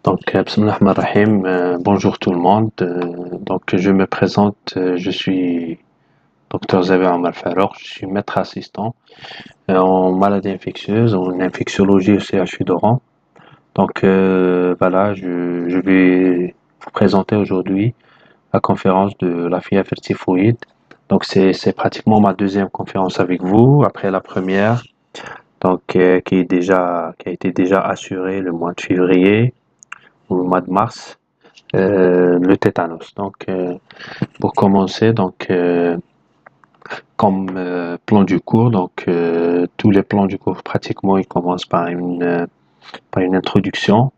Bismillah ar-Rahman ar-Rahim, bonjour tout le monde. Je me présente, je suis Dr Zabir Omar Farouk, je suis maître assistant en maladies infectieuses, en infectiologie au CHU d'Oran. Je vais vous présenter aujourd'hui la conférence de la fièvre typhoïde. C'est pratiquement ma deuxième conférence avec vous, après la première, qui a été déjà assurée le mois de février ou le mois de mars. Le tétanos. Pour commencer, comme plan du cours, tous les plans du cours pratiquement ils commencent par une introduction,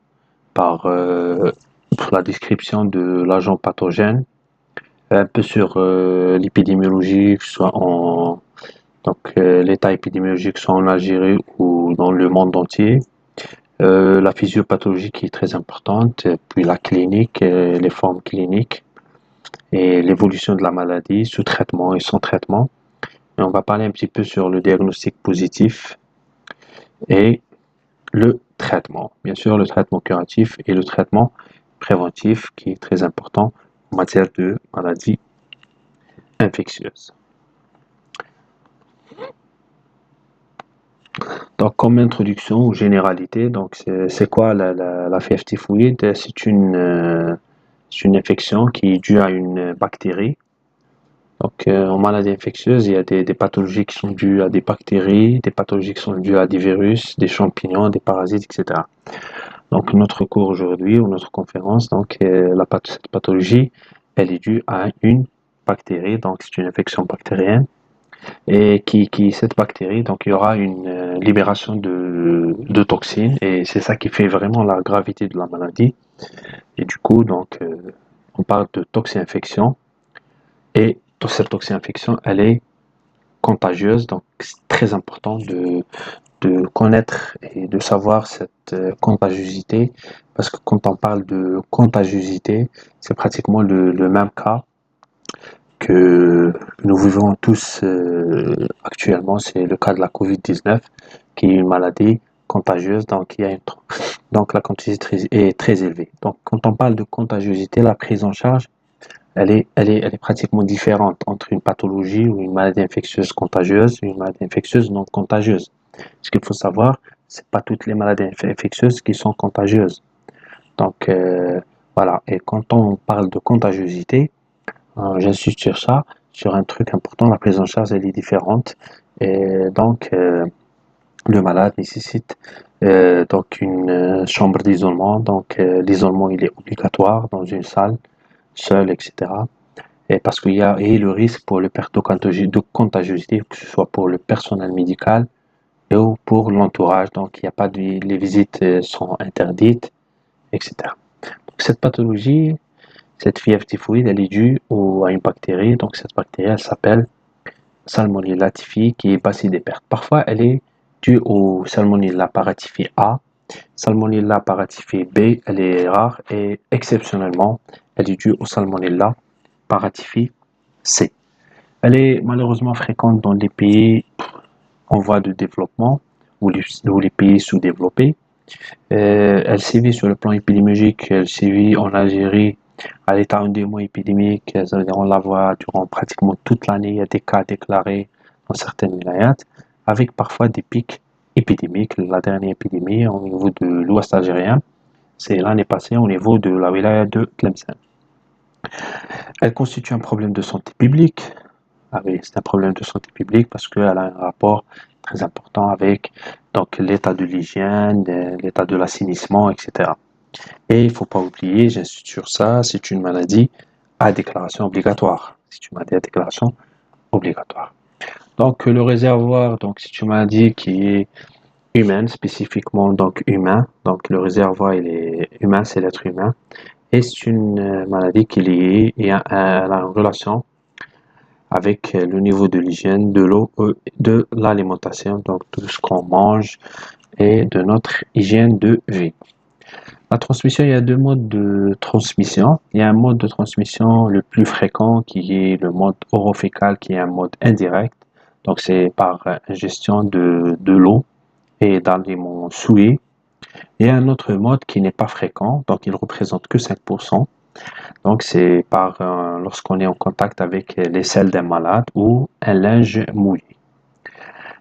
par la description de l'agent pathogène, un peu sur l'épidémiologie, que ce soit l'état épidémiologique, soit en Algérie ou dans le monde entier. La physiopathologie qui est très importante, puis la clinique, les formes cliniques et l'évolution de la maladie sous traitement et sans traitement. Et on va parler un petit peu sur le diagnostic positif et le traitement. Bien sûr, le traitement curatif et le traitement préventif qui est très important en matière de maladies infectieuses. Donc, comme introduction ou généralité, c'est quoi la fièvre typhoïde? C'est une infection qui est due à une bactérie. En maladie infectieuse, il y a des pathologies qui sont dues à des bactéries, des pathologies qui sont dues à des virus, des champignons, des parasites, etc. Donc, notre cours aujourd'hui, ou notre conférence, cette pathologie, elle est due à une bactérie, donc c'est une infection bactérienne, et cette bactérie, donc il y aura une libération de toxines, et c'est ça qui fait vraiment la gravité de la maladie. Et du coup, on parle de toxi-infection, et cette toxi-infection, elle est contagieuse, donc c'est très important de connaître et de savoir cette contagiosité, parce que quand on parle de contagiosité, c'est pratiquement le même cas que nous vivons tous actuellement, c'est le cas de la Covid-19, qui est une maladie contagieuse, donc la contagiosité est très élevée. Donc quand on parle de contagiosité, la prise en charge, elle est pratiquement différente entre une pathologie ou une maladie infectieuse contagieuse et une maladie infectieuse non contagieuse. Ce qu'il faut savoir, c'est pas toutes les maladies infectieuses qui sont contagieuses. Donc voilà. Et quand on parle de contagiosité, j'insiste sur ça, sur un truc important, la prise en charge elle est différente. Et le malade nécessite une chambre d'isolement. L'isolement il est obligatoire dans une salle, seul, etc. Et parce qu'il y a le risque pour le perte de contagiosité, que ce soit pour le personnel médical ou pour l'entourage. Donc, il n'y a pas les visites sont interdites, etc. Donc, cette pathologie, cette fièvre typhoïde, elle est due à une bactérie. Donc, cette bactérie, elle s'appelle Salmonella typhi, qui est bacillodéperte. Parfois, elle est due au Salmonella paratyphi A. Salmonella paratyphi B, elle est rare et exceptionnellement, elle est due au Salmonella paratyphi C. Elle est malheureusement fréquente dans les pays en voie de développement ou les pays sous-développés. Elle sévit sur le plan épidémiologique, elle sévit en Algérie à l'état endémo-épidémique, c'est-à-dire on la voit durant pratiquement toute l'année, il y a des cas déclarés dans certaines wilayats, avec parfois des pics épidémiques. La dernière épidémie au niveau de l'ouest algérien, c'est l'année passée au niveau de la wilaya de Tlemcen. Elle constitue un problème de santé publique. Ah oui, c'est un problème de santé publique parce qu'elle a un rapport très important avec l'état de l'hygiène, l'état de l'assainissement, etc. Et il ne faut pas oublier, j'insiste sur ça, c'est une maladie à déclaration obligatoire. C'est une maladie à déclaration obligatoire. Donc le réservoir, c'est une maladie qui est humaine, spécifiquement humain. Donc le réservoir il est humain, c'est l'être humain. Et c'est une maladie qui est liée et elle a une relation avec le niveau de l'hygiène, de l'eau, de l'alimentation, donc tout ce qu'on mange et de notre hygiène de vie. La transmission, il y a deux modes de transmission. Il y a un mode de transmission le plus fréquent qui est le mode orofécal, qui est un mode indirect. Donc c'est par ingestion de l'eau et d'aliments souillés. Il y a un autre mode qui n'est pas fréquent, donc il représente que 5%. Donc c'est lorsqu'on est en contact avec les selles d'un malade ou un linge mouillé.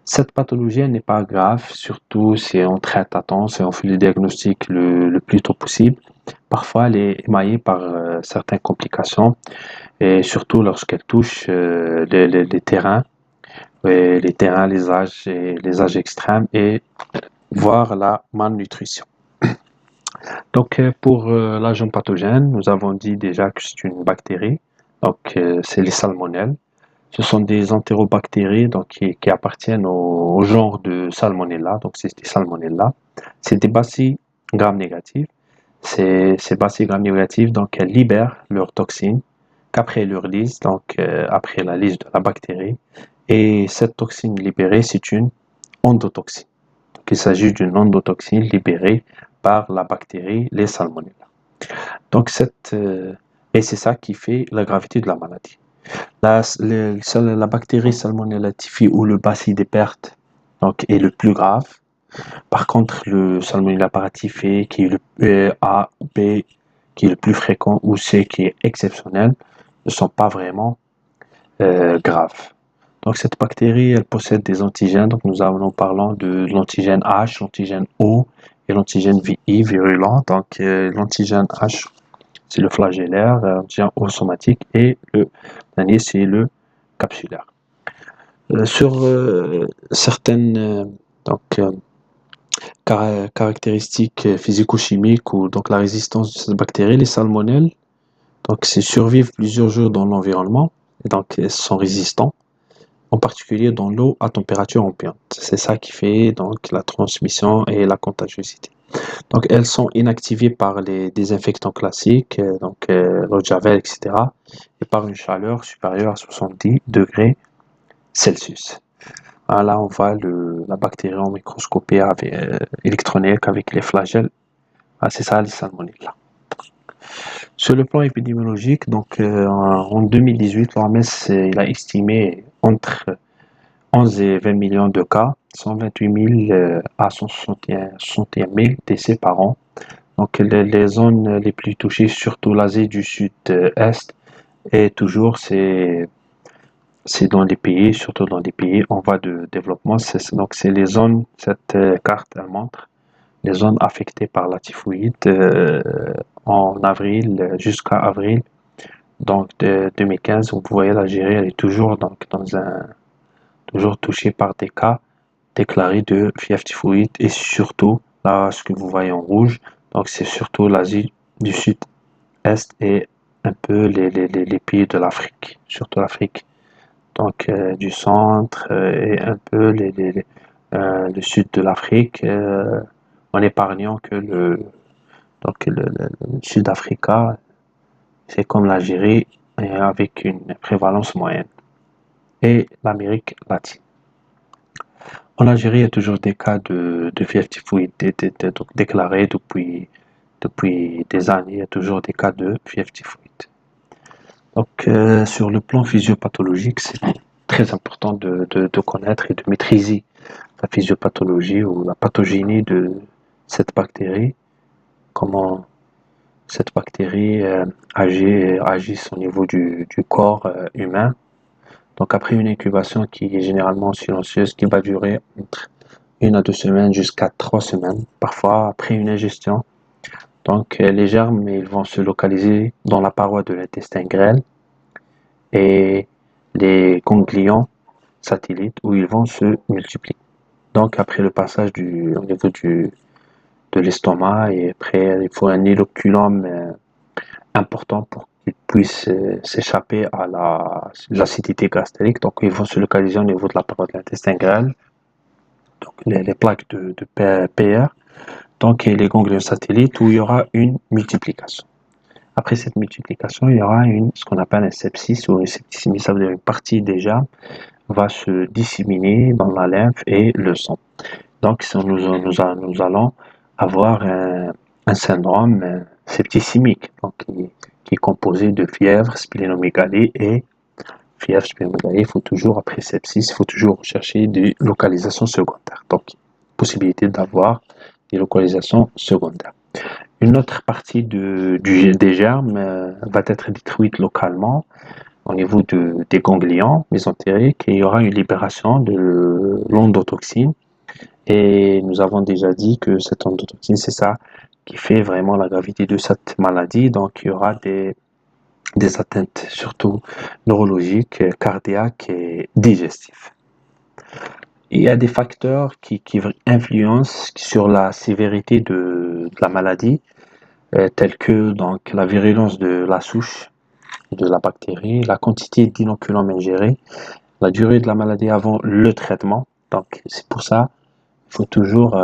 Cette pathologie elle n'est pas grave, surtout si on traite à temps, si on fait le diagnostic le plus tôt possible. Parfois, elle est émaillée par certaines complications, et surtout lorsqu'elle touche les terrains, les âges extrêmes, et voire la malnutrition. Donc, pour l'agent pathogène, nous avons dit déjà que c'est une bactérie, donc c'est les salmonelles. Ce sont des entérobactéries donc, qui appartiennent au genre de Salmonella, donc c'est des Salmonella. C'est des bacilles gram-négatives. Ces bacilles gram-négatives, donc elles libèrent leurs toxines qu'après leur lyse, donc après la lyse de la bactérie. Et cette toxine libérée, c'est une endotoxine. Donc, il s'agit d'une endotoxine libérée par la bactérie, les Salmonella. Donc et c'est ça qui fait la gravité de la maladie. La bactérie Salmonella typhi ou le bacille des pertes donc, est le plus grave. Par contre, le Salmonella paratyphé, qui est le A, B, qui est le plus fréquent, ou C, qui est exceptionnel, ne sont pas vraiment graves. Donc, cette bactérie, elle possède des antigènes. Donc, nous parlons de l'antigène H, l'antigène O et l'antigène VI, virulent. Donc, l'antigène H, c'est le flagellaire, l'antigène O somatique, et le dernier, c'est le capsulaire. Sur certaines caractéristiques physico-chimiques ou donc la résistance de cette bactérie, les salmonelles, donc c'est survivent plusieurs jours dans l'environnement et donc elles sont résistants, en particulier dans l'eau à température ambiante. C'est ça qui fait donc la transmission et la contagiosité. Donc elles sont inactivées par les désinfectants classiques, donc l'eau de javel, etc., et par une chaleur supérieure à 70 degrés Celsius. Là, on voit la bactérie en microscopie électronique avec les flagelles. C'est ça, les salmonelles. Sur le plan épidémiologique, donc en 2018, l'OMS il a estimé entre 11 et 20 millions de cas, 128 000 à 161 000 décès par an. Donc les zones les plus touchées, surtout l'Asie du Sud-Est, et toujours c'est dans les pays, surtout dans les pays en voie de développement. Donc c'est les zones, cette carte elle montre les zones affectées par la typhoïde en avril jusqu'à avril donc de 2015. Vous voyez l'Algérie, elle est toujours donc toujours touchée par des cas déclarés de fièvre typhoïde, et surtout là ce que vous voyez en rouge, donc c'est surtout l'Asie du Sud-Est et un peu les pays de l'Afrique, surtout l'Afrique donc du centre et un peu le sud de l'Afrique, en épargnant que le Sud-Africa, c'est comme l'Algérie, avec une prévalence moyenne, et l'Amérique latine. En Algérie, il y a toujours des cas de fièvre typhoïde donc déclarés depuis des années. Il y a toujours des cas de fièvre typhoïde. Donc, sur le plan physiopathologique, c'est très important de connaître et de maîtriser la physiopathologie ou la pathogénie de cette bactérie, comment cette bactérie agit au niveau du corps humain. Donc après une incubation qui est généralement silencieuse, qui va durer entre 1 à 2 semaines jusqu'à 3 semaines, parfois après une ingestion. Donc les germes ils vont se localiser dans la paroi de l'intestin grêle et les ganglions satellites où ils vont se multiplier. Donc après le passage au niveau de l'estomac, et après il faut un inoculum important pour qu'ils puissent s'échapper à l'acidité gastrique. Donc ils vont se localiser au niveau de la paroi de l'intestin grêle, donc les plaques de PR, donc et les ganglions satellites où il y aura une multiplication. Après cette multiplication, il y aura ce qu'on appelle un sepsis ou une septicémie, ça veut dire une partie des germes va se disséminer dans la lymphe et le sang. Donc nous allons avoir un syndrome septicémique, donc qui est composé de fièvre, splénomégalie et fièvre, splénomégalie. Il faut toujours, après sepsis, il faut toujours rechercher des localisations secondaires. Donc, possibilité d'avoir des localisations secondaires. Une autre partie des germes va être détruite localement au niveau des ganglions mésentériques et il y aura une libération de l'endotoxine. Et nous avons déjà dit que cette endotoxine, c'est ça qui fait vraiment la gravité de cette maladie. Donc, il y aura des atteintes surtout neurologiques, cardiaques et digestives. Il y a des facteurs qui influencent sur la sévérité de la maladie, tels que donc, la virulence de la souche de la bactérie, la quantité d'inoculum ingéré, la durée de la maladie avant le traitement. Donc, c'est pour ça qu'il faut toujours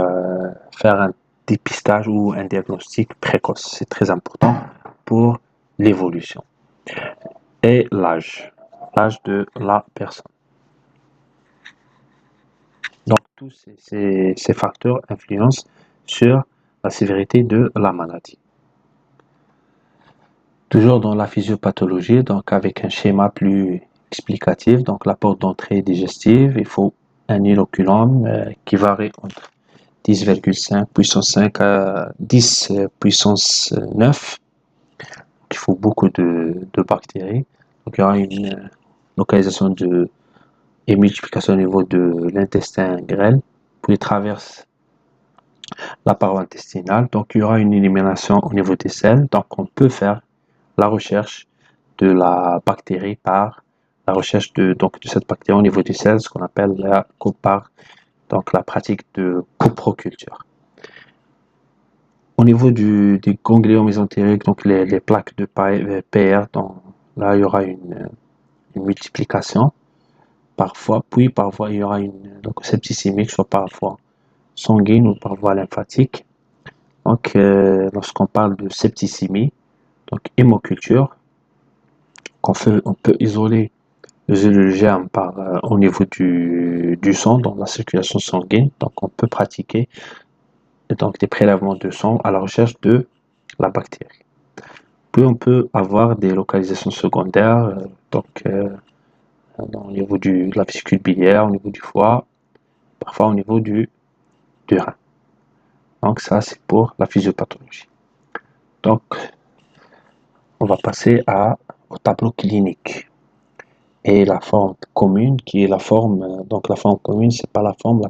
faire un dépistage ou un diagnostic précoce. C'est très important pour l'évolution. Et l'âge de la personne. Donc, tous ces facteurs influencent sur la sévérité de la maladie. Toujours dans la physiopathologie, donc avec un schéma plus explicatif, donc la porte d'entrée digestive, il faut un inoculum qui varie entre 10,5 puissance 5 à 10 puissance 9. Il faut beaucoup de bactéries. Donc, il y aura une localisation et multiplication au niveau de l'intestin grêle, puis il traverse la paroi intestinale. Donc, il y aura une élimination au niveau des selles. Donc, on peut faire la recherche de la bactérie par la recherche de cette bactérie au niveau des selles, ce qu'on appelle la pratique de coproculture. Au niveau des ganglions mésentériques, donc les plaques de PR, là il y aura une multiplication parfois, puis parfois il y aura une septicémique, soit parfois sanguine ou par voie lymphatique. Donc, lorsqu'on parle de septicémie, donc hémoculture, on peut isoler le germe au niveau du sang, dans la circulation sanguine. Donc, on peut pratiquer des prélèvements de sang à la recherche de la bactérie. Puis, on peut avoir des localisations secondaires, au niveau de la vésicule biliaire, au niveau du foie, parfois au niveau du rein. Donc, ça, c'est pour la physiopathologie. Donc, on va passer au tableau clinique. Et la forme commune, qui est la forme commune, c'est pas la forme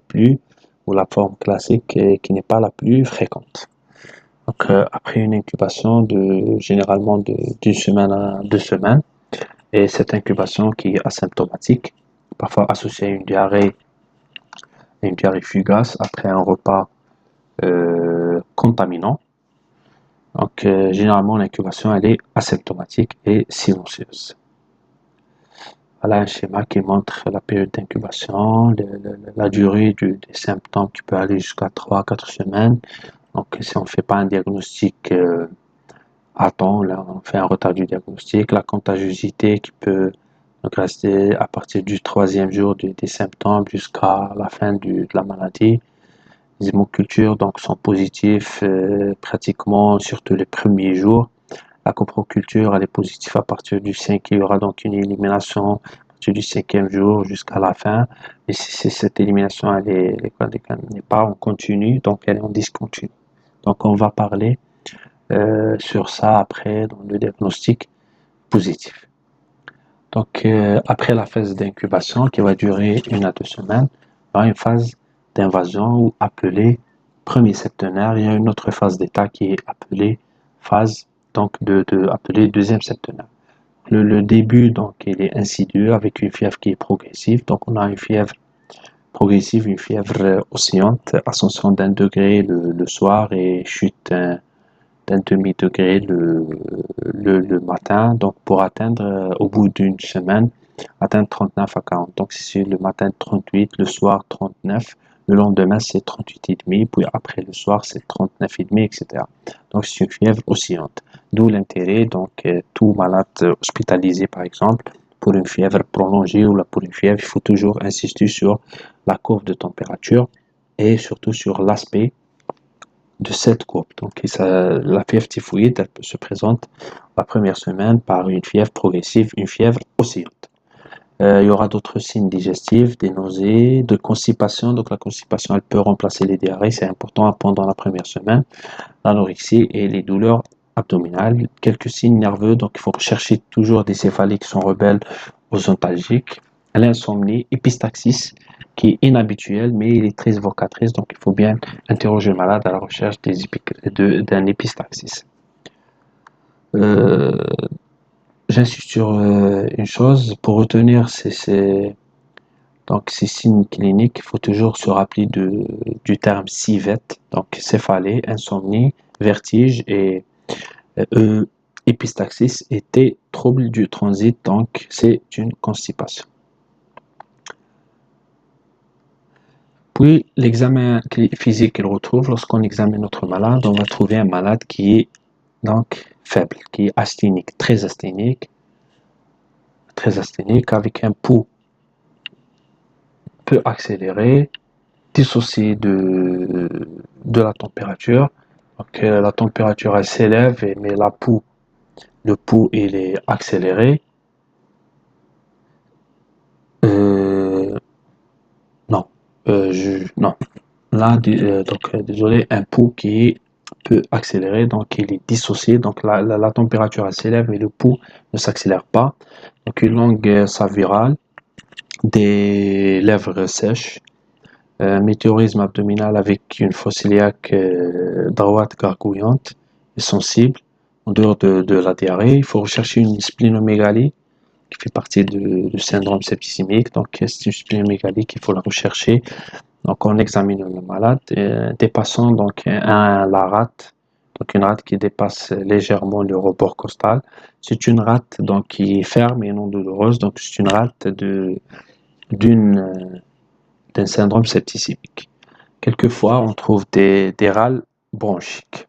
ou la forme classique qui n'est pas la plus fréquente. Donc, après une incubation généralement d'une semaine à 2 semaines, et cette incubation qui est asymptomatique, parfois associée à une diarrhée fugace après un repas contaminant. Donc, généralement, l'incubation, elle est asymptomatique et silencieuse. Voilà un schéma qui montre la période d'incubation, la durée des symptômes qui peut aller jusqu'à 3 à 4 semaines. Donc, si on ne fait pas un diagnostic à temps, là, on fait un retard du diagnostic. La contagiosité qui peut donc rester à partir du 3e jour des symptômes jusqu'à la fin de la maladie. Les hémocultures donc, sont positifs pratiquement surtout les premiers jours. La coproculture elle est positive à partir du 5e, il y aura donc une élimination à partir du 5e jour jusqu'à la fin. Et si cette élimination elle n'est pas en continu, donc elle est en discontinu. Donc on va parler sur ça après dans le diagnostic positif. Donc après la phase d'incubation qui va durer 1 à 2 semaines, il y aura une phase d'invasion ou appelée premier septenaire. Il y a une autre phase d'état qui est appelée phase appelée deuxième septenaire. Le début donc il est insidieux avec une fièvre qui est progressive. Donc on a une fièvre progressive, une fièvre oscillante, ascension d'1 degré le soir et chute d'un demi-degré le matin, donc pour atteindre au bout d'une semaine, atteindre 39 à 40. Donc si le matin 38, le soir 39, le lendemain c'est 38,5, puis après le soir c'est 39,5, etc. Donc c'est une fièvre oscillante. D'où l'intérêt, donc tout malade hospitalisé par exemple, pour une fièvre prolongée ou pour une fièvre, il faut toujours insister sur la courbe de température et surtout sur l'aspect de cette courbe. Donc, la fièvre typhoïde, se présente la première semaine par une fièvre progressive, une fièvre oscillante. Il y aura d'autres signes digestifs, des nausées, de constipation. Donc la constipation, elle peut remplacer les diarrhées, c'est important pendant la première semaine. L'anorexie et les douleurs abdominales. Quelques signes nerveux, donc il faut rechercher toujours des céphalées qui sont rebelles aux antalgiques. L'insomnie, épistaxis, qui est inhabituelle, mais il est très évocatrice, donc il faut bien interroger le malade à la recherche d'un épistaxis. Euh, J'insiste sur une chose, pour retenir donc ces signes cliniques, il faut toujours se rappeler du terme CIVET, donc céphalée, insomnie, vertige et épistaxis était trouble du transit, donc c'est une constipation. Puis l'examen physique qu'il retrouve, lorsqu'on examine notre malade, on va trouver un malade qui est donc faible, qui est asthénique, très asthénique, avec un pouls peu accéléré, dissocié de la température. Donc la température elle s'élève, mais le pouls il est accéléré. Non, non. Là, désolé, un pouls qui est peu accéléré, donc il est dissocié, donc la température elle s'élève, mais le pouls ne s'accélère pas. Donc une langue savirale, des lèvres sèches, météorisme abdominal avec une fosse iliaque droite gargouillante et sensible, en dehors de la diarrhée. Il faut rechercher une splénomégalie qui fait partie du syndrome septicémique. Donc c'est une splénomégalie qu'il faut la rechercher. Donc on examine le malade, dépassant donc la rate, donc une rate qui dépasse légèrement le rebord costal. C'est une rate donc qui est ferme et non douloureuse, donc c'est une rate d'un syndrome septicémique. Quelquefois, on trouve des râles bronchiques.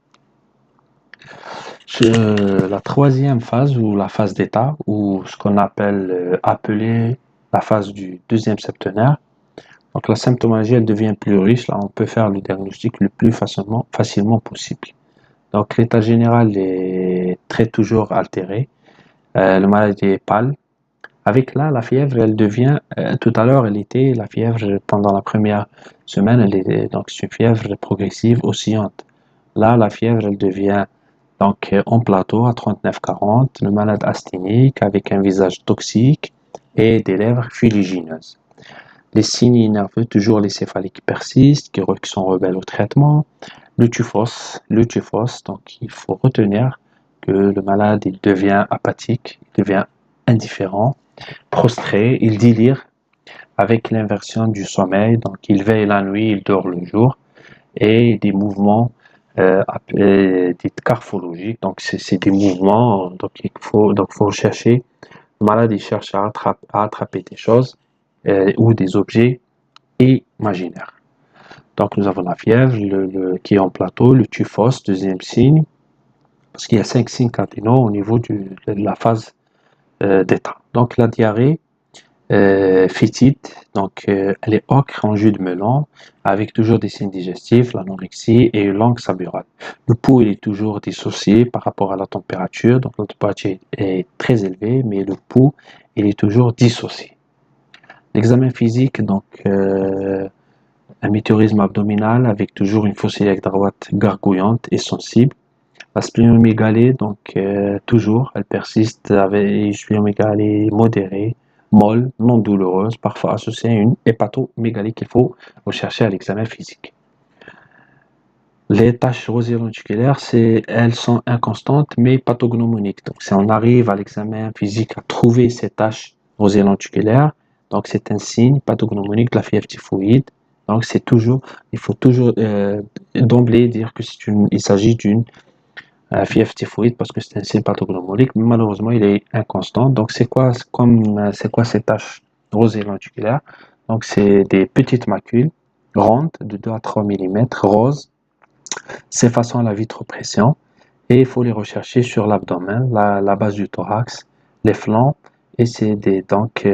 La troisième phase, ou la phase d'état, ou ce qu'on appelle appeler la phase du deuxième septenaire. Donc la symptomologie, elle devient plus riche. Là, on peut faire le diagnostic le plus facilement possible. Donc l'état général est très toujours altéré. Le malade est pâle. Avec là, la fièvre, elle devient, tout à l'heure, la fièvre, pendant la première semaine, donc c'est une fièvre progressive oscillante. Là, la fièvre, elle devient donc en plateau à 39-40, le malade asthénique avec un visage toxique et des lèvres fuligineuses. Les signes nerveux, toujours les céphalées qui persistent, qui sont rebelles au traitement. Le typhos, donc il faut retenir que le malade, il devient apathique, il devient indifférent, prostré, il délire avec l'inversion du sommeil, donc il veille la nuit, il dort le jour, et des mouvements dits carphologiques, donc c'est des mouvements, donc il faut rechercher, le malade il cherche à attraper des choses ou des objets imaginaires. Donc nous avons la fièvre qui est en plateau, le typhos, deuxième signe, parce qu'il y a 5 signes cardinaux au niveau de la phase d'état. Donc la diarrhée, fétide, donc elle est ocre en jus de melon, avec toujours des signes digestifs, l'anorexie et une langue saburale. Le pouls il est toujours dissocié par rapport à la température, donc la température est très élevée, mais le pouls il est toujours dissocié. L'examen physique, donc un météorisme abdominal avec toujours une fosse iliaque droite gargouillante et sensible. La splénomégalie, donc toujours, elle persiste avec une splénomégalie modérée, molle, non douloureuse, parfois associée à une hépatomégalie qu'il faut rechercher à l'examen physique. Les taches rosées lenticulaires, elles sont inconstantes mais pathognomoniques. Donc si on arrive à l'examen physique à trouver ces taches rosées lenticulaires, donc c'est un signe pathognomonique de la fièvre typhoïde. Donc il faut toujours d'emblée dire que il s'agit d'une fièvre typhoïde parce que c'est un signe pathognomonique, mais malheureusement il est inconstant. Donc c'est quoi ces taches rosées lenticulaires? Donc c'est des petites macules rondes de 2 à 3 mm, roses, s'effaçant à la vitropression, et il faut les rechercher sur l'abdomen, la base du thorax, les flancs, et c'est donc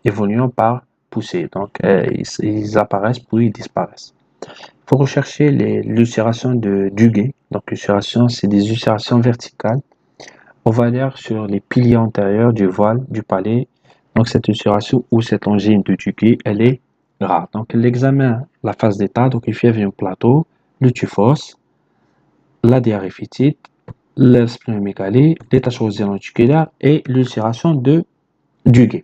évoluant par poussée. Donc ils apparaissent puis ils disparaissent. Il faut rechercher l'ulcération de Duguay. Donc l'ulcération, c'est des ulcérations verticales ovalaires sur les piliers antérieurs du voile du palais, Donc cette ulcération ou cette angine de Tuggy, elle est rare. Donc l'examen, la phase d'état, donc une fièvre et un plateau, le typhus, la diarrhée phytique, la splénomégalie, les taches rosées lenticulaires et l'ulcération de Tuggy.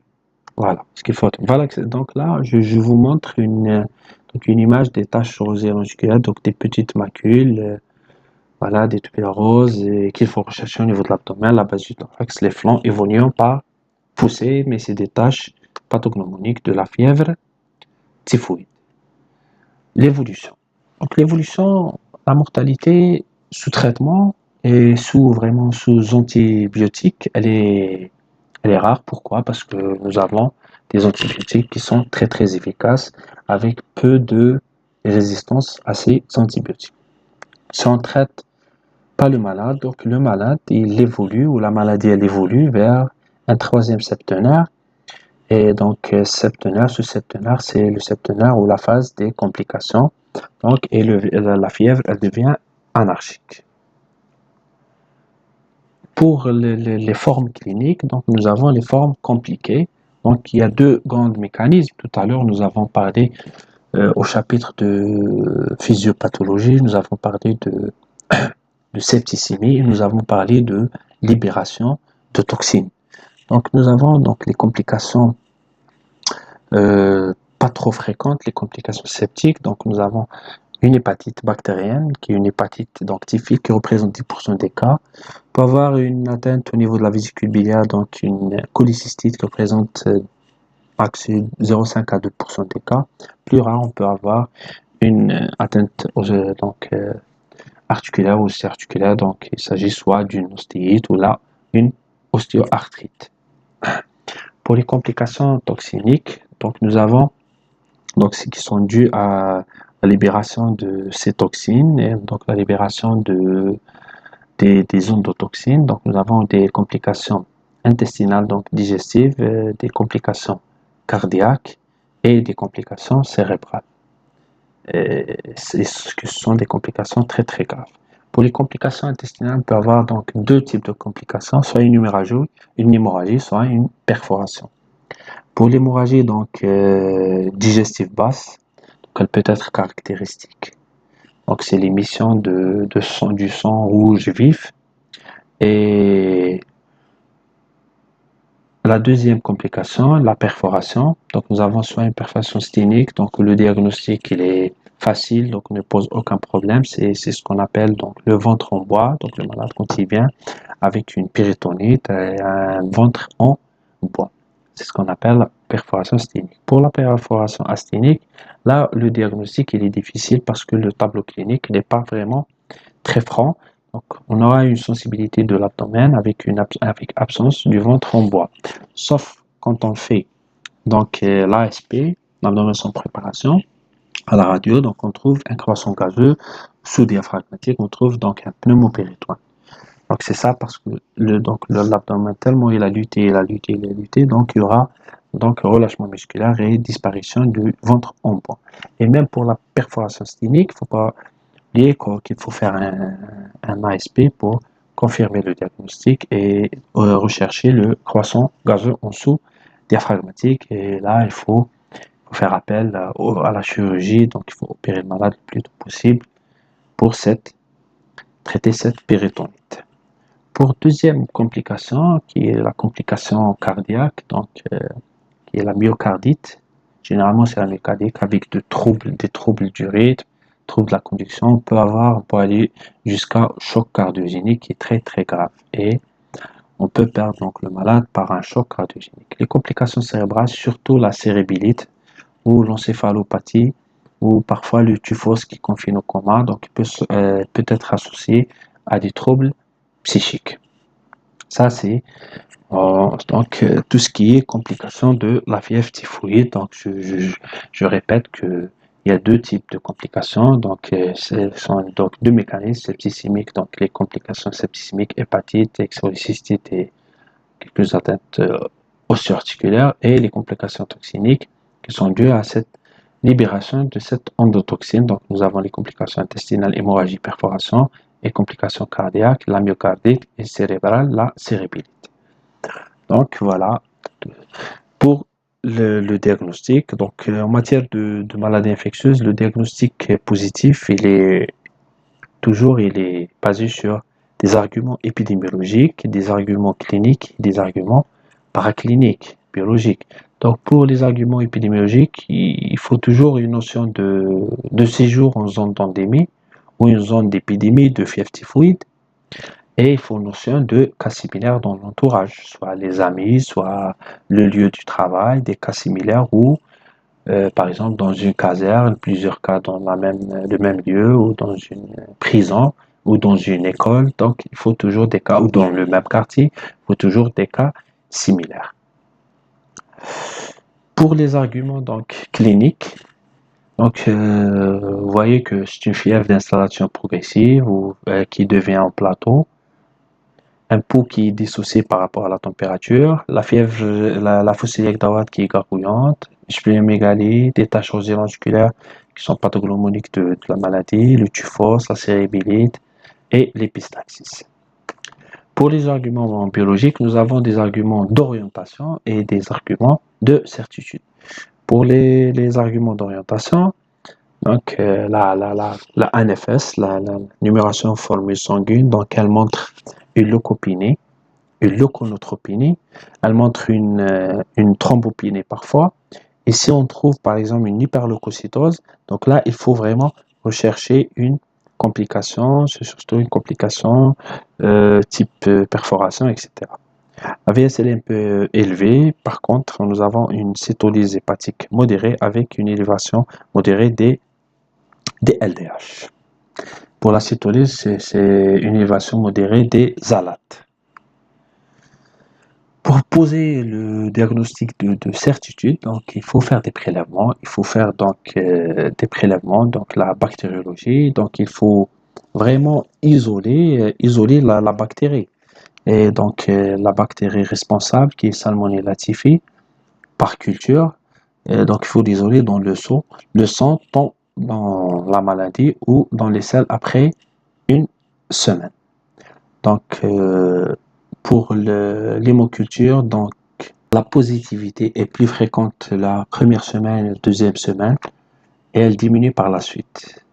Voilà ce qu'il faut. Voilà, donc là, je vous montre donc une image des taches rosées lenticulaires, donc des petites macules, voilà, des tubules roses qu'il faut rechercher au niveau de l'abdomen, la base du thorax, les flancs évoluant par poussée, mais c'est des taches pathognomoniques de la fièvre typhoïde. L'évolution. Donc l'évolution, la mortalité sous traitement et vraiment sous antibiotiques, elle est rare. Pourquoi? Parce que nous avons des antibiotiques qui sont très très efficaces avec peu de résistance à ces antibiotiques. Si on traite pas le malade, donc le malade il évolue ou la maladie elle évolue vers un troisième septenaire. Et donc septenaire, ce septenaire, c'est le septenaire ou la phase des complications. Donc et la fièvre elle devient anarchique. Pour les formes cliniques, donc nous avons les formes compliquées. Donc il y a deux grands mécanismes. Tout à l'heure nous avons parlé au chapitre de physiopathologie, nous avons parlé de septicémie et nous avons parlé de libération de toxines. Donc nous avons donc les complications pas trop fréquentes, les complications septiques. Donc nous avons une hépatite bactérienne qui est une hépatite donc typhique qui représente 10% des cas. On peut avoir une atteinte au niveau de la vésicule biliaire, donc une cholécystite qui représente 0,5 à 2% des cas. Plus rare, on peut avoir une atteinte articulaire ou articulaire, donc il s'agit soit d'une ostéite ou là une ostéoarthrite. Pour les complications toxiniques, donc nous avons donc ce qui sont dues à la libération de ces toxines et donc la libération des endotoxines. Donc nous avons des complications intestinales, donc digestives, des complications cardiaques et des complications cérébrales. Ce sont des complications très très graves. Pour les complications intestinales, on peut avoir donc deux types de complications, soit une hémorragie, soit une perforation. Pour l'hémorragie donc digestive basse, donc elle peut être caractéristique. Donc c'est l'émission du sang rouge vif. Et la deuxième complication, la perforation. Donc nous avons soit une perforation sténique, donc le diagnostic il est facile, donc ne pose aucun problème. C'est ce qu'on appelle donc le ventre en bois. Donc le malade quand il vient avec une péritonite, un ventre en bois. C'est ce qu'on appelle la perforation sténique. Pour la perforation asténique, là le diagnostic il est difficile parce que le tableau clinique n'est pas vraiment très franc. Donc, on aura une sensibilité de l'abdomen avec absence du ventre en bois. Sauf quand on fait donc l'ASP, l'abdomen sans préparation, à la radio, donc on trouve un croissant gazeux sous-diaphragmatique, on trouve donc un pneumopéritoine. Donc c'est ça parce que l'abdomen tellement il a lutté, donc il y aura donc relâchement musculaire et disparition du ventre en bois. Et même pour la perforation sténique, il ne faut pas qu'il faut faire un ASP pour confirmer le diagnostic et rechercher le croissant gazeux en dessous diaphragmatique. Et là, il faut faire appel à la chirurgie, donc il faut opérer le malade le plus tôt possible pour traiter cette péritonite. Pour deuxième complication, qui est la complication cardiaque, donc qui est la myocardite. Généralement, c'est la myocardite avec des troubles du rythme, troubles de la conduction. On peut aller jusqu'à choc cardiogénique qui est très très grave. Et on peut perdre donc le malade par un choc cardiogénique. Les complications cérébrales, surtout la cérébrite ou l'encéphalopathie ou parfois le typhus qui confine au coma, donc peut être associé à des troubles psychiques. Ça, c'est donc tout ce qui est complications de la fièvre typhoïde. Donc je répète que il y a deux types de complications. Donc ce sont donc deux mécanismes septicémiques, donc les complications septicémiques, hépatite, cholécystite et quelques atteintes osseo-articulaires, et les complications toxiniques qui sont dues à cette libération de cette endotoxine. Donc nous avons les complications intestinales, hémorragie, perforation, et complications cardiaques, la myocardite, et cérébrale, la cérébrite. Donc voilà le diagnostic, donc en matière de maladies infectieuses, le diagnostic positif, il est basé sur des arguments épidémiologiques, des arguments cliniques, des arguments paracliniques, biologiques. Donc pour les arguments épidémiologiques, il faut toujours une notion de séjour en zone d'endémie ou une zone d'épidémie de fièvre typhoïde. Et il faut une notion de cas similaires dans l'entourage, soit les amis, soit le lieu du travail, des cas similaires où, par exemple, dans une caserne, plusieurs cas dans le même lieu, ou dans une prison, ou dans une école. Donc, il faut toujours des cas, ou dans le même quartier, il faut toujours des cas similaires. Pour les arguments donc cliniques, donc vous voyez que c'est une fièvre d'installation progressive ou qui devient en plateau, un pouls qui est dissocié par rapport à la température, la fièvre, la fosse iliaque droite qui est gargouillante, splénomégalie, des taches rosulaires qui sont pathognomoniques de la maladie, le typhus, la cérébilite et l'épistaxis. Pour les arguments biologiques, nous avons des arguments d'orientation et des arguments de certitude. Pour les arguments d'orientation, donc la NFS, la numération formule sanguine, donc elle montre une leucopénie, une leuconeutropénie, elle montre une thrombopénie parfois. Et si on trouve par exemple une hyperleucocytose, donc là il faut vraiment rechercher une complication, c'est surtout une complication type perforation, etc. La VSL est un peu élevée, par contre nous avons une cytolyse hépatique modérée avec une élévation modérée des LDH. Pour la cytolyse, c'est une élévation modérée des alates. Pour poser le diagnostic de certitude, donc il faut faire des prélèvements, il faut faire donc des prélèvements, donc la bactériologie, donc il faut vraiment isoler la bactérie. Et donc la bactérie responsable qui est Salmonella typhi par culture, donc il faut l'isoler dans le sang dans la maladie ou dans les selles après une semaine. Donc pour l'hémoculture, donc la positivité est plus fréquente la première semaine, la deuxième semaine, et elle diminue par la suite.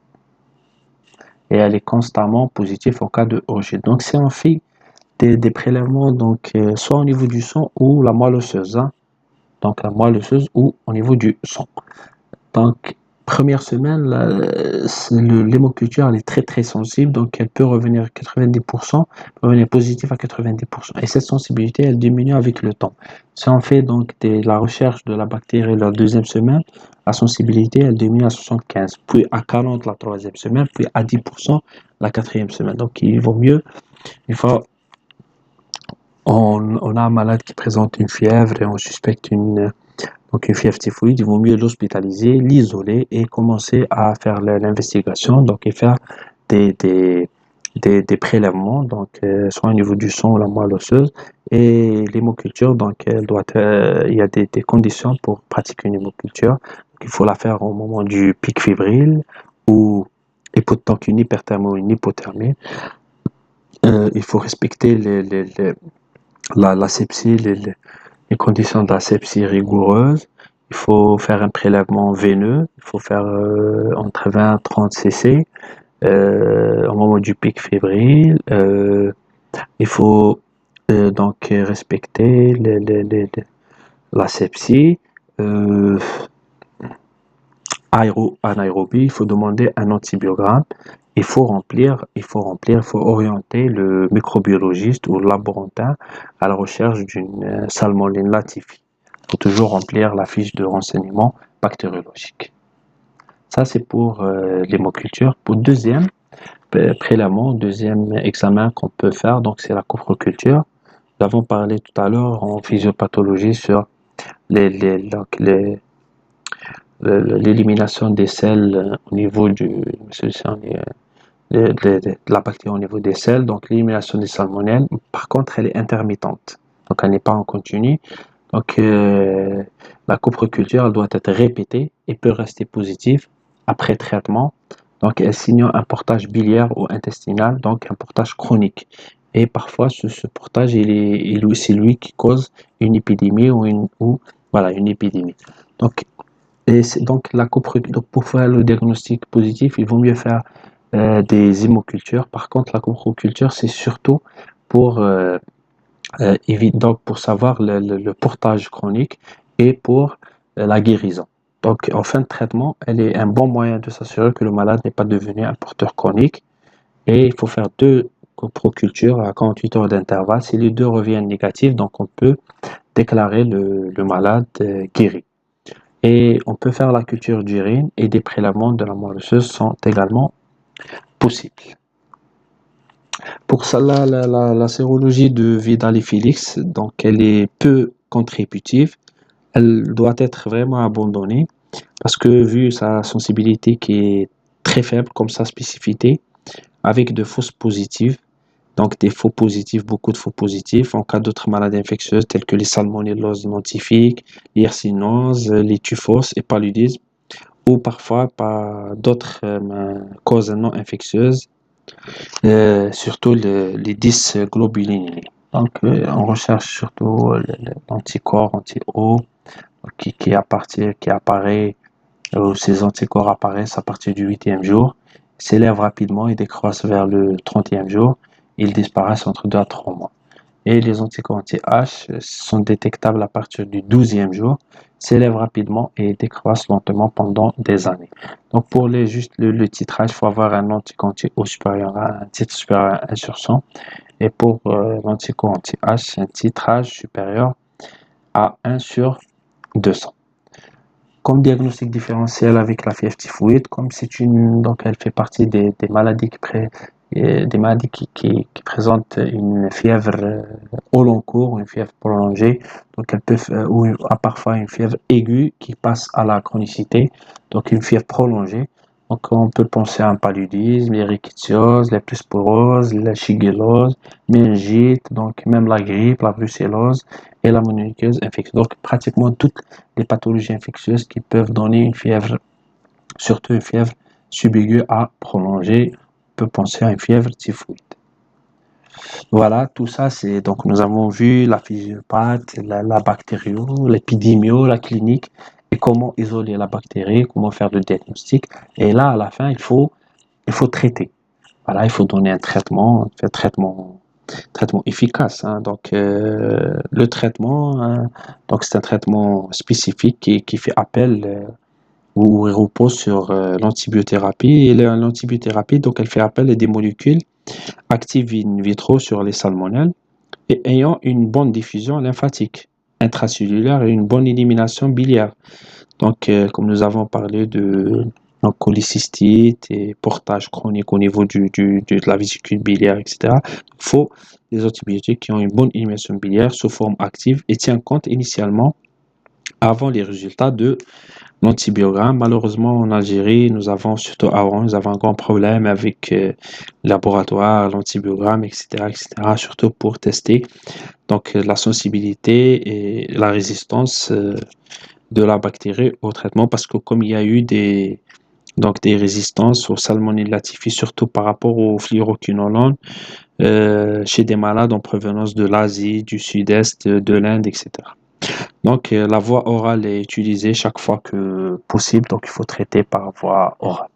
Et elle est constamment positive en cas de rejet. Donc si on fait des prélèvements, donc soit au niveau du sang ou la moelle osseuse, hein, donc la moelle osseuse ou au niveau du sang. Donc première semaine, l'hémoculture elle est très très sensible, donc elle peut revenir à 90%, peut revenir positive à 90%. Et cette sensibilité, elle diminue avec le temps. Si on fait donc la recherche de la bactérie la deuxième semaine, la sensibilité, elle diminue à 75, puis à 40 la troisième semaine, puis à 10% la quatrième semaine. Donc il vaut mieux, une fois on a un malade qui présente une fièvre et on suspecte une fièvre typhoïde, il vaut mieux l'hospitaliser, l'isoler et commencer à faire l'investigation, donc et faire des prélèvements, donc soit au niveau du sang ou la moelle osseuse, et l'hémoculture, donc il y a des conditions pour pratiquer une hémoculture. Donc, il faut la faire au moment du pic fébrile ou donc une hyperthermie ou une hypothermie. Il faut respecter l'asepsie, les conditions de l'asepsie rigoureuses. Il faut faire un prélèvement veineux, il faut faire entre 20 et 30 cc au moment du pic fébrile. Il faut donc respecter l'asepsie. Anaérobie, il faut demander un antibiogramme. Il faut orienter le microbiologiste ou le laborantin à la recherche d'une Salmonella typhi. Il faut toujours remplir la fiche de renseignement bactériologique. Ça, c'est pour l'hémoculture. Pour le deuxième prélèvement, deuxième examen qu'on peut faire, donc c'est la coproculture. Nous avons parlé tout à l'heure en physiopathologie sur l'élimination des selles au niveau de la bactérie au niveau des selles, donc l'élimination des salmonelles. Par contre, elle est intermittente, donc elle n'est pas en continu. Donc la coproculture elle doit être répétée et peut rester positive après traitement. Donc elle signale un portage biliaire ou intestinal, donc un portage chronique. Et parfois ce portage c'est lui qui cause une épidémie ou Voilà, une épidémie. Donc, donc donc pour faire le diagnostic positif, il vaut mieux faire des hémocultures. Par contre, la coproculture, c'est surtout pour donc pour savoir le portage chronique et pour la guérison. Donc, en fin de traitement, elle est un bon moyen de s'assurer que le malade n'est pas devenu un porteur chronique. Et il faut faire deux coprocultures à 48 heures d'intervalle. Si les deux reviennent négatifs, donc on peut déclarer le malade guéri. Et on peut faire la culture d'urine et des prélèvements de la moelle osseuse sont également possibles. Pour ça, la sérologie de Vidal et Félix, donc elle est peu contributive. Elle doit être vraiment abandonnée parce que vu sa sensibilité qui est très faible comme sa spécificité, avec de fausses positives, donc des faux positifs, beaucoup de faux positifs en cas d'autres maladies infectieuses telles que les salmonelloses nontifiques, l'hircinose, les typhos et paludisme, ou parfois par d'autres causes non infectieuses, surtout les dysglobulinies. Donc, on recherche surtout l'anticorps anti-O qui apparaît, ces anticorps apparaissent à partir du 8e jour, s'élèvent rapidement et décroissent vers le 30e jour. Ils disparaissent entre 2 à 3 mois. Et les anticorps anti-H sont détectables à partir du 12e jour, s'élèvent rapidement et décroissent lentement pendant des années. Donc pour juste le titrage, il faut avoir un anticorps anti-O supérieur à un titre supérieur à 1 sur 100. Et pour l'anticorps anti-H, un titrage supérieur à 1 sur 200. Comme diagnostic différentiel avec la fièvre typhoïde, comme donc elle fait partie des maladies qui présentent une fièvre au long cours, une fièvre prolongée, donc elle peut, ou parfois une fièvre aiguë qui passe à la chronicité, donc une fièvre prolongée. Donc on peut penser à un paludisme, l'érichithiose, l'leptospirose, la shigellose, méningite, donc même la grippe, la brucellose et la mononucléose infectieuse. Donc pratiquement toutes les pathologies infectieuses qui peuvent donner une fièvre, surtout une fièvre subaiguë à prolonger, on peut penser à une fièvre typhoïde. Voilà, tout ça, c'est donc nous avons vu la physiopathe, la bactério, l'épidémio, la clinique et comment isoler la bactérie, comment faire le diagnostic. Et là, à la fin, il faut traiter. Voilà, il faut donner un traitement efficace. Hein. Donc, le traitement, hein, donc c'est un traitement spécifique qui fait appel où il repose sur l'antibiothérapie. Et l'antibiothérapie, donc, elle fait appel à des molécules actives in vitro sur les salmonelles et ayant une bonne diffusion lymphatique intracellulaire et une bonne élimination biliaire. Donc, comme nous avons parlé de donc, cholécystite et portage chronique au niveau de la vésicule biliaire, etc., il faut des antibiotiques qui ont une bonne élimination biliaire sous forme active et tient compte initialement avant les résultats de l'antibiogramme. Malheureusement, en Algérie, surtout avant, nous avons un grand problème avec le laboratoire, l'antibiogramme, etc., etc., surtout pour tester donc, la sensibilité et la résistance de la bactérie au traitement parce que comme il y a eu donc des résistances au salmonelle typhus, surtout par rapport au fluoroquinolone chez des malades en provenance de l'Asie, du Sud-Est, de l'Inde, etc. Donc la voie orale est utilisée chaque fois que possible, donc il faut traiter par voie orale.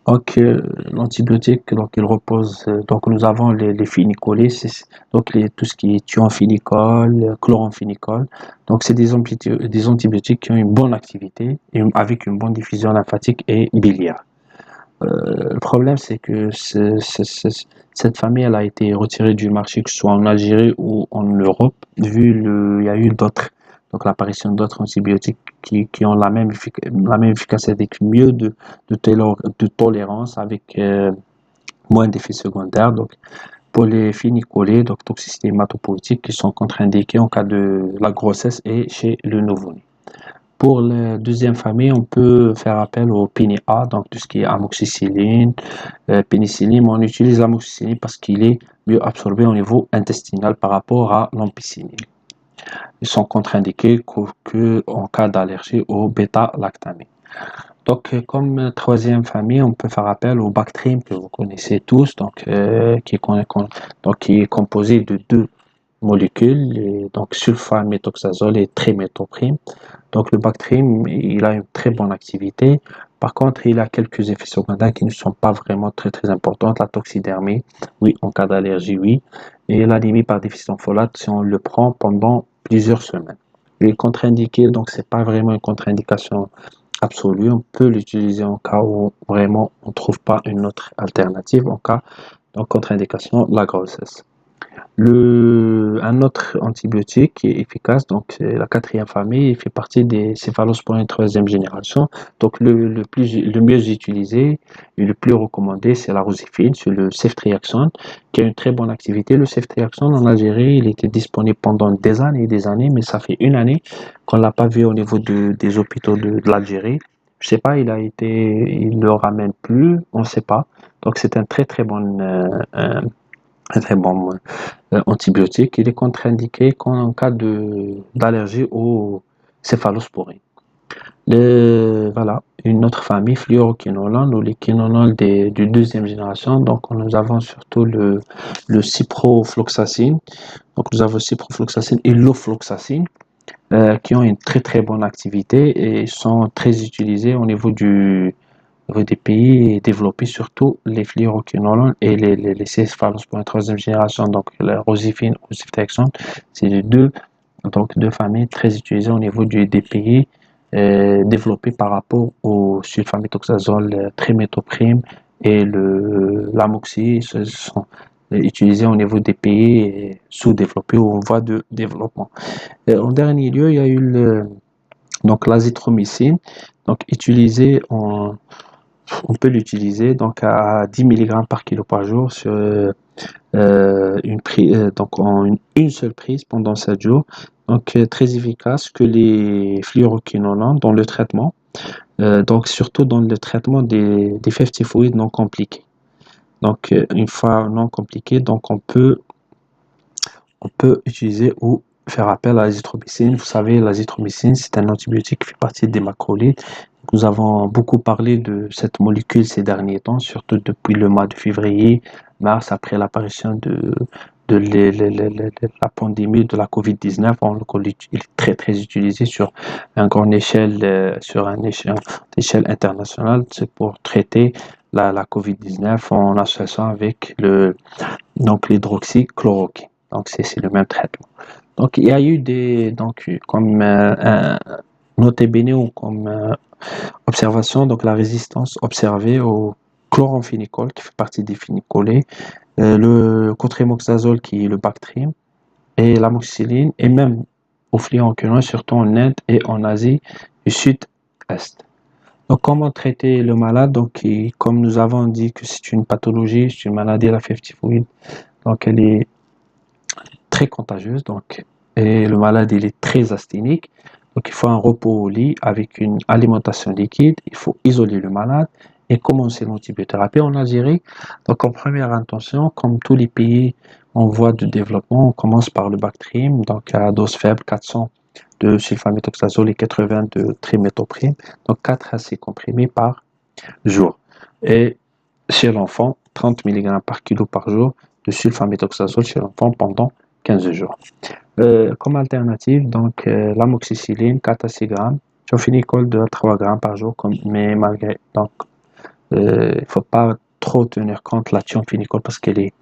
Donc l'antibiotique, donc il repose, donc nous avons les phénicolés, donc tout ce qui est thionphénicol, chloramphénicol. Donc c'est des antibiotiques qui ont une bonne activité et avec une bonne diffusion lymphatique et biliaire. Le problème c'est que cette famille elle a été retirée du marché, que ce soit en Algérie ou en Europe, il y a eu donc l'apparition d'autres antibiotiques qui ont la même efficacité avec mieux de tolérance, avec moins d'effets secondaires. Donc, pour les phénicolés, donc toxicité hématopoïétique qui sont contre-indiqués en cas de la grossesse et chez le nouveau-né. Pour la deuxième famille, on peut faire appel au PNA, donc tout ce qui est amoxicilline, pénicilline, mais on utilise l'amoxicilline parce qu'il est mieux absorbé au niveau intestinal par rapport à l'ampicilline. Ils sont contre-indiqués qu'en cas d'allergie au bêta-lactamine. Donc, comme troisième famille, on peut faire appel au Bactrim que vous connaissez tous, donc, qui est composé de deux molécules, et donc sulfaméthoxazole et trimethoprim. Donc le Bactrim, il a une très bonne activité. Par contre, il a quelques effets secondaires qui ne sont pas vraiment très importants. La toxidermie, oui, en cas d'allergie, oui. Et l'anémie par déficit en folate, si on le prend pendant plusieurs semaines. Il est contre-indiqué, donc c'est pas vraiment une contre-indication absolue. On peut l'utiliser en cas où vraiment on ne trouve pas une autre alternative, en cas de contre-indication, la grossesse. Un autre antibiotique qui est efficace, donc c'est la quatrième famille, il fait partie des céphalosporines troisième génération. Donc le mieux utilisé et le plus recommandé, c'est la rosifine, c'est le ceftriaxone, qui a une très bonne activité. Le ceftriaxone en Algérie, il était disponible pendant des années et des années, mais ça fait une année qu'on l'a pas vu au niveau des hôpitaux de l'Algérie. Je sais pas, il le ramène plus, on ne sait pas. Donc c'est un très bon antibiotique. Il est contre-indiqué en cas d'allergie aux céphalosporines. Voilà, une autre famille, fluoroquinolone ou les quinolones du deuxième génération. Donc, nous avons surtout le ciprofloxacine. Donc, nous avons ciprofloxacine et l'ofloxacine qui ont une très bonne activité et sont très utilisés au niveau des pays développés, surtout les fluoroquinolones et les céphalosporines troisième génération. Donc, la rosifine ou ceftriaxone, c'est les deux familles très utilisées au niveau des pays développés par rapport au sulfaméthoxazole, trimethoprim et l'amoxy. Ce sont utilisés au niveau des pays sous-développés ou en voie de développement. En dernier lieu, il y a eu donc l'azithromycine, donc on peut l'utiliser donc à 10 mg par kilo par jour sur donc en une seule prise pendant 7 jours. Donc très efficace que les fluoroquinolones dans le traitement, donc surtout dans le traitement des fièvres typhoïdes non compliquées. Donc une fois non compliquées, donc on peut utiliser ou faire appel à l'azithromycine. Vous savez, l'azithromycine, c'est un antibiotique qui fait partie des macrolides. Nous avons beaucoup parlé de cette molécule ces derniers temps, surtout depuis le mois de février, mars, après l'apparition de la pandémie de la COVID-19. Il est très utilisé sur une grande échelle, échelle internationale. C'est pour traiter la COVID-19 en association avec donc l'hydroxychloroquine. Donc, c'est le même traitement. Donc, il y a eu comme noté bene ou comme observation, donc la résistance observée au chloramphénicol, qui fait partie des phénylcolés, le cotrimoxazole, qui est le Bactrim, et l'amoxicilline, et même au fluoroquinolone, surtout en Inde et en Asie du Sud-Est. Donc, comment traiter le malade? Donc, comme nous avons dit que c'est une pathologie, c'est une maladie, la fièvre typhoïde, donc elle est très contagieuse, donc, et le malade il est très asthénique, donc il faut un repos au lit avec une alimentation liquide, il faut isoler le malade et commencer l'antibiothérapie en Algérie. Donc en première intention, comme tous les pays en voie de développement, on commence par le Bactrim, donc à dose faible, 400 de sulfaméthoxazole et 80 de trimethoprim, donc 4 à 6 comprimés par jour. Et chez l'enfant, 30 mg par kilo par jour de sulfaméthoxazole chez l'enfant pendant 15 jours. Comme alternative, donc l'amoxicilline, 4 à 6 grammes, thiophénicol 2 à 3 grammes par jour, mais malgré, donc il ne faut pas trop tenir compte de la thiophénicol parce qu'elle est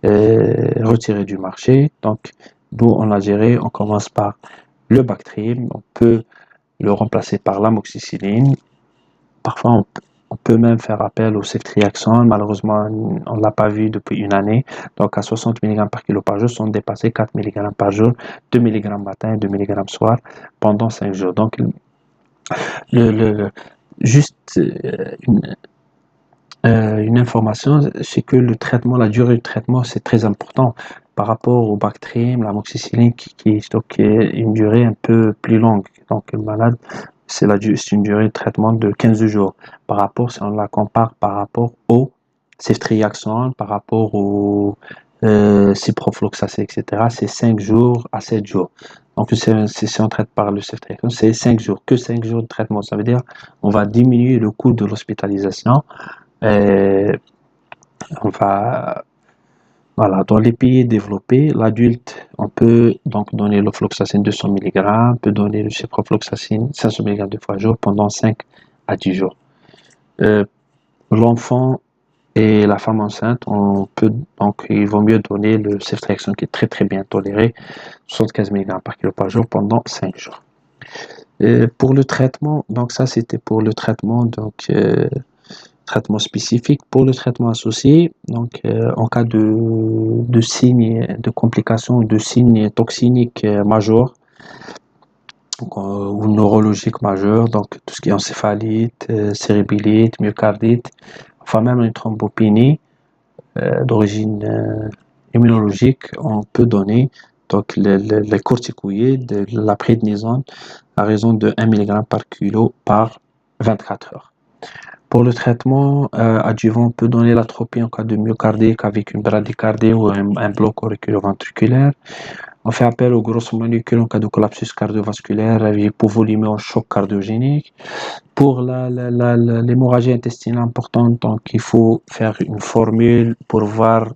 retirée du marché. Donc, nous, en Algérie, on commence par le Bactrim, on peut le remplacer par l'amoxicilline. Parfois, on peut même faire appel au ceftriaxone. Malheureusement, on ne l'a pas vu depuis une année. Donc, à 60 mg par kilo par jour, sont dépassés 4 mg par jour, 2 mg matin et 2 mg soir pendant 5 jours. Donc, juste une information, c'est que le traitement, la durée de traitement, c'est très important par rapport au Bactrim, l'amoxicilline qui est une durée un peu plus longue. Donc, le malade, c'est une durée de traitement de 15 jours. Par rapport, si on la compare par rapport au ceftriaxone, par rapport au ciprofloxacin, etc., c'est 5 jours à 7 jours. Donc, si on traite par le ceftriaxone, c'est 5 jours, que 5 jours de traitement. Ça veut dire on va diminuer le coût de l'hospitalisation. On va, voilà, dans les pays développés, l'adulte On peut donc donner l'ofloxacine 200 mg, on peut donner le ciprofloxacine 500 mg 2 fois jour pendant 5 à 10 jours. L'enfant et la femme enceinte, donc il vaut mieux donner le ceftriaxone qui est très très bien toléré, 75 mg par kilo par jour pendant 5 jours. Pour le traitement, donc ça c'était pour le traitement, donc traitement spécifique. Pour le traitement associé, donc en cas de signes de complications, de signes toxiniques majeurs ou neurologiques majeurs, donc tout ce qui est encéphalite, cérébrite, myocardite, enfin même une thrombopénie d'origine immunologique, on peut donner donc les corticoïdes, la prédnisone à raison de 1 mg par kilo par 24 heures. Pour le traitement adjuvant, on peut donner l'atropine en cas de myocardique avec une bradycardie ou un bloc auriculo-ventriculaire. On fait appel aux grosses molécules en cas de collapsus cardiovasculaire avec hypovolémie en choc cardiogénique. Pour l'hémorragie intestinale importante, donc il faut faire une formule pour voir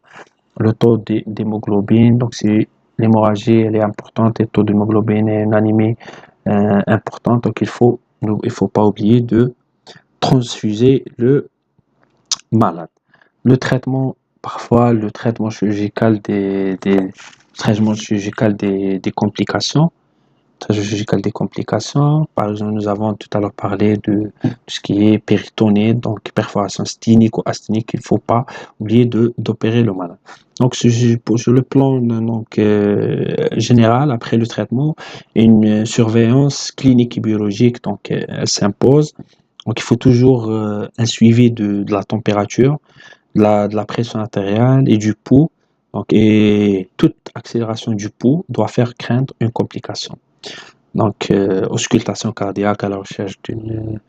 le taux d'hémoglobine. Donc si l'hémorragie elle est importante et le taux d'hémoglobine est une anémie importante, donc il faut pas oublier de transfuser le malade. Le traitement, parfois le traitement chirurgical des complications. Par exemple, nous avons tout à l'heure parlé de tout ce qui est péritonite, donc perforation sténique ou asthénique. Il ne faut pas oublier d'opérer le malade. Donc, sur le plan général, après le traitement, une surveillance clinique et biologique donc, elle s'impose. Donc, il faut toujours un suivi de la température, de la pression artérielle et du pouls. Donc, et toute accélération du pouls doit faire craindre une complication. Donc, auscultation cardiaque à la recherche d'une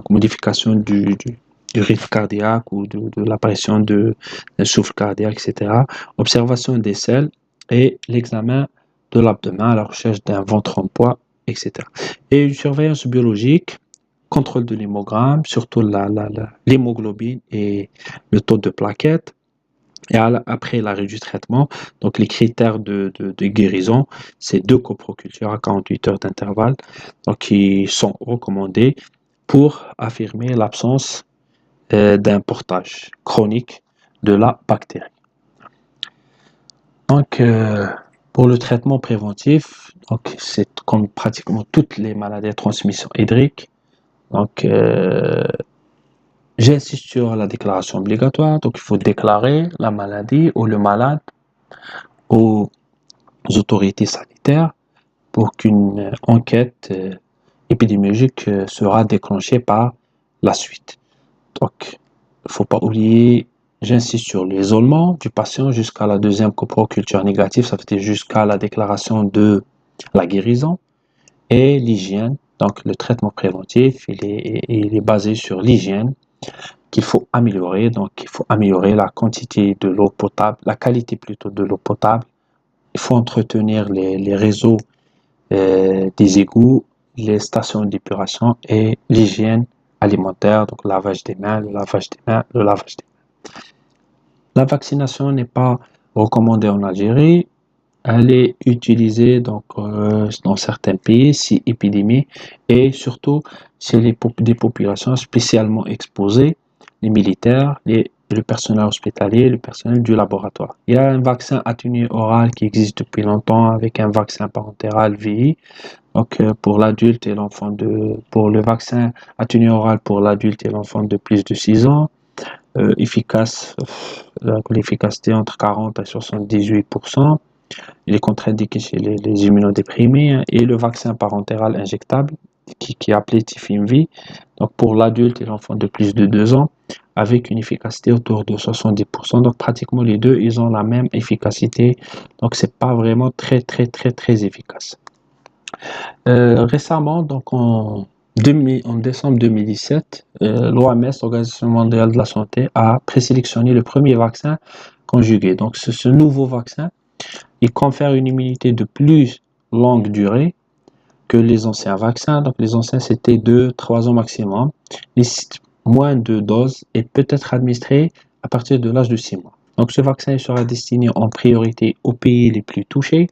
modification du rythme cardiaque ou de l'apparition d'un souffle cardiaque, etc. Observation des selles et l'examen de l'abdomen à la recherche d'un ventre en poids, etc. Et une surveillance biologique, contrôle de l'hémogramme, surtout l'hémoglobine et le taux de plaquettes. Et après l'arrêt du traitement, donc les critères de guérison, c'est 2 coprocultures à 48 heures d'intervalle, donc qui sont recommandés pour affirmer l'absence d'un portage chronique de la bactérie. Donc, pour le traitement préventif, donc c'est comme pratiquement toutes les maladies à transmission hydrique. Donc, j'insiste sur la déclaration obligatoire. Donc, il faut déclarer la maladie ou le malade aux autorités sanitaires pour qu'une enquête épidémiologique sera déclenchée par la suite. Donc, il ne faut pas oublier, j'insiste sur l'isolement du patient jusqu'à la deuxième coproculture négative, ça veut dire jusqu'à la déclaration de la guérison, et l'hygiène. Donc, le traitement préventif, il est basé sur l'hygiène qu'il faut améliorer. Donc, il faut améliorer la quantité de l'eau potable, la qualité plutôt de l'eau potable. Il faut entretenir les réseaux des égouts, les stations d'épuration et l'hygiène alimentaire, donc lavage des mains, le lavage des mains. La vaccination n'est pas recommandée en Algérie. Elle est utilisée donc, dans certains pays, si épidémie, et surtout chez des populations spécialement exposées, les militaires, le personnel hospitalier, le personnel du laboratoire. Il y a un vaccin atténué oral qui existe depuis longtemps avec un vaccin parentéral VI. Donc, pour l'adulte et l'enfant pour le vaccin atténué oral pour l'adulte et l'enfant de plus de 6 ans, efficace, l'efficacité entre 40 et 78%. Il est contre-indiqué chez les immunodéprimés, et le vaccin parentéral injectable qui est appelé Tifimvi, donc pour l'adulte et l'enfant de plus de 2 ans, avec une efficacité autour de 70%. Donc pratiquement les deux, ils ont la même efficacité. Donc c'est pas vraiment très efficace. Récemment, donc en décembre 2017, l'OMS, l'Organisation mondiale de la santé, a présélectionné le premier vaccin conjugué. Donc ce nouveau vaccin, il confère une immunité de plus longue durée que les anciens vaccins. Donc les anciens, c'était 2-3 ans maximum. Moins de doses et peut être administré à partir de l'âge de 6 mois. Donc, ce vaccin sera destiné en priorité aux pays les plus touchés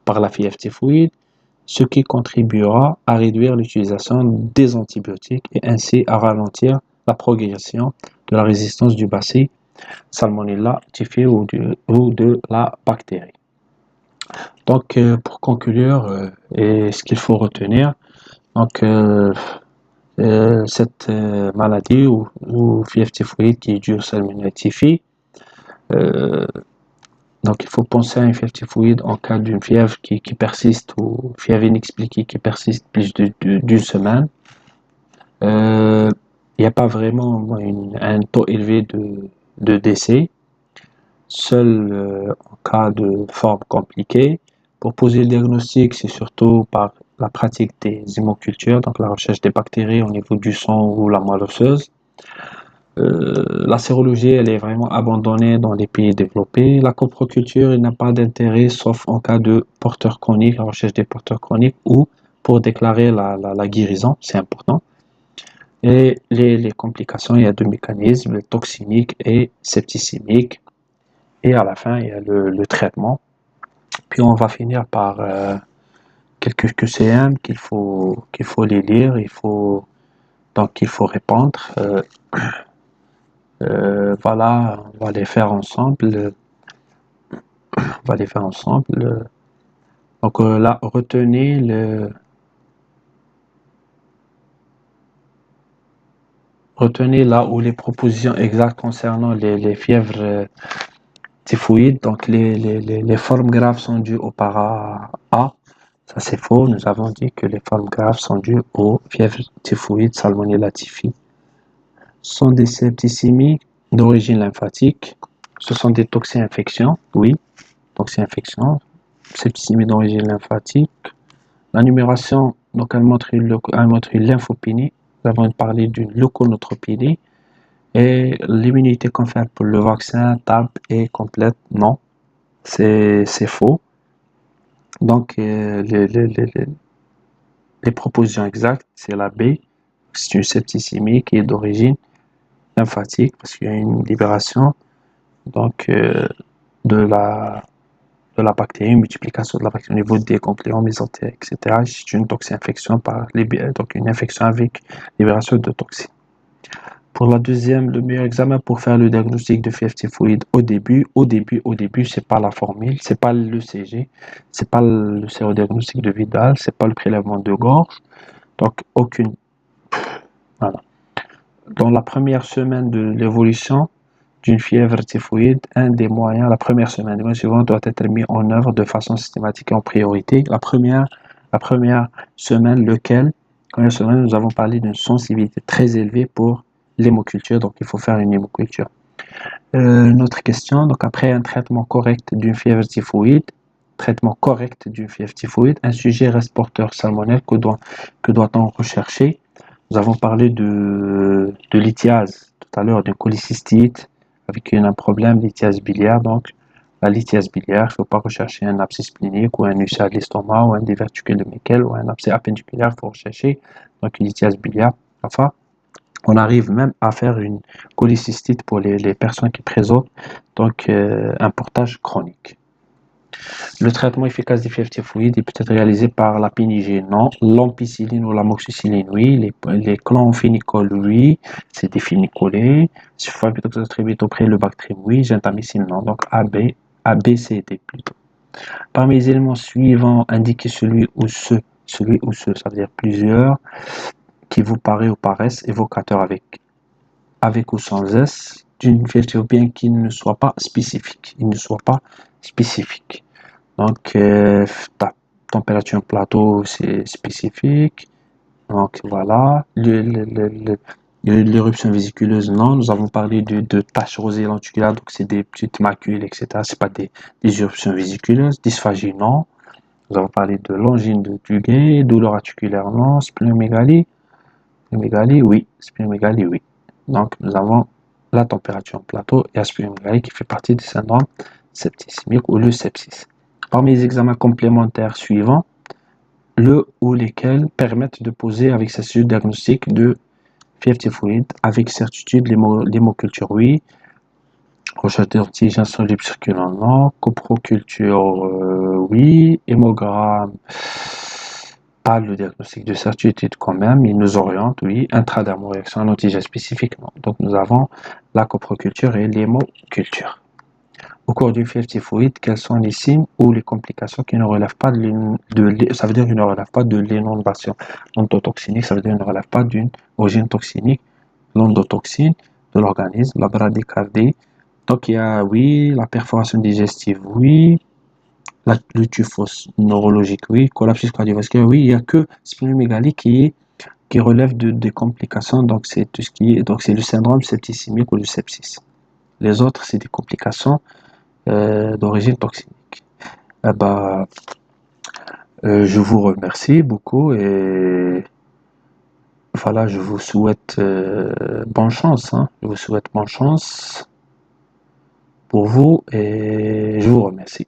par la fièvre typhoïde, ce qui contribuera à réduire l'utilisation des antibiotiques et ainsi à ralentir la progression de la résistance du bacille Salmonella typhi ou de la bactérie. Donc, pour conclure, et ce qu'il faut retenir, donc, cette maladie ou fièvre typhoïde qui est due au Salmonella typhi, euh, donc il faut penser à une fièvre typhoïde en cas d'une fièvre qui persiste ou fièvre inexpliquée qui persiste plus d'une semaine. Il n'y a pas vraiment un taux élevé de décès, seul en cas de forme compliquée. Pour poser le diagnostic, c'est surtout par la pratique des hémocultures, donc la recherche des bactéries au niveau du sang ou la moelle osseuse. La sérologie, elle est vraiment abandonnée dans les pays développés. La coproculture, il n'a pas d'intérêt sauf en cas de porteurs chroniques, la recherche des porteurs chroniques ou pour déclarer la guérison, c'est important. Et les complications, il y a deux mécanismes, toximiques et septicémiques. Et à la fin, il y a le traitement. Puis on va finir par quelques QCM qu'il faut les lire, il faut répondre. Voilà, on va les faire ensemble. On va les faire ensemble. Donc là, retenez là où les propositions exactes concernant les fièvres typhoïdes. Donc les formes graves sont dues au para A. Ça c'est faux. Nous avons dit que les formes graves sont dues aux fièvres typhoïdes Salmonella typhi. Ce sont des septicémies d'origine lymphatique. Ce sont des toxi-infections, oui, toxi-infections, septicémie d'origine lymphatique. La numération, donc, elle montre une lymphopénie. Nous avons parlé d'une leuconeutropénie. Et l'immunité conférée pour le vaccin TAB est complète. Non, c'est faux. Donc, les propositions exactes, c'est la B. C'est une septicémie qui est d'origine lymphatique parce qu'il y a une libération donc, de la bactérie, une multiplication de la bactérie au niveau des compléments mésentériques, etc. C'est une toxi-infection donc une infection avec libération de toxines. Pour la deuxième, le meilleur examen pour faire le diagnostic de fièvre typhoïde au début, c'est pas la formule, c'est pas l'ECG, c'est pas le sérodiagnostic de Vidal, c'est pas le prélèvement de gorge, donc aucune. Voilà. Dans la première semaine de l'évolution d'une fièvre typhoïde, la première semaine, les mois suivants doit être mis en œuvre de façon systématique et en priorité. La première semaine, première semaine, nous avons parlé d'une sensibilité très élevée pour l'hémoculture, donc il faut faire une hémoculture. Une autre question, donc après un traitement correct d'une fièvre typhoïde, un sujet reste porteur salmonelle, que doit-on rechercher? Nous avons parlé de lithiase tout à l'heure, d'une cholécystite avec un problème lithiase biliaire, donc la lithiase biliaire, il ne faut pas rechercher un abcès splénique ou un ulcère de l'estomac ou un diverticule de Meckel ou un abcès appendiculaire, il faut rechercher donc une lithiase biliaire. Enfin, on arrive même à faire une cholécystite pour les personnes qui présentent donc un portage chronique. Le traitement efficace des fièvres typhoïdes peut être réalisé par la pénicilline, non. L'ampicilline ou l'amoxicilline, oui. Les chloramphénicol, oui. C'est des phénylcolés. Sulfapyroxatribitopril, le Bactrim, oui. Gentamicine, non. Donc A, B, C, D plutôt. Parmi les éléments suivants, indiquez celui ou ce, ça veut dire plusieurs, qui vous paraît ou paraissent évocateurs avec ou sans S, d'une fièvre bien qu'il ne soit pas spécifique. Donc, température plateau, c'est spécifique. Donc, voilà. L'éruption vésiculeuse, non. Nous avons parlé de taches rosées lenticulaires, donc c'est des petites macules, etc. C'est pas des éruptions vésiculeuses. Dysphagie, non. Nous avons parlé de l'angine de Duguay, douleur articulaire, non. Splénomégalie, oui. Splénomégalie, oui. Donc, nous avons la température plateau et la splénomégalie qui fait partie du syndrome septicémique ou le sepsis. Parmi les examens complémentaires suivants, le ou lesquels permettent de poser avec certitude diagnostic de fièvre typhoïde avec certitude l'hémoculture, oui. Recherche d'antigènes solubles circulant, non. Coproculture, oui. Hémogramme, pas le diagnostic de certitude quand même. Il nous oriente, oui. Intradermoréaction à l'antigène spécifiquement. Donc nous avons la coproculture et l'hémoculture. Au cours d'une fièvre typhoïde, quels sont les signes ou les complications qui ne relèvent pas ça veut dire qu'ils ne relèvent pas de l'inondation ontotoxinique, ça veut dire qu'ils ne relèvent pas d'une origine toxinique, l'endotoxine de l'organisme, la bradycardie. Donc il y a, oui, la perforation digestive, oui, le typhus neurologique, oui, collapsus cardiovasculaire, oui, il n'y a que splénomégalie qui relève des complications, donc c'est tout ce qui est, donc c'est le syndrome septicémique ou le sepsis. Les autres, c'est des complications d'origine toxinique. Eh ben, je vous remercie beaucoup et voilà, je vous souhaite bonne chance, hein. Je vous souhaite bonne chance pour vous et je vous remercie.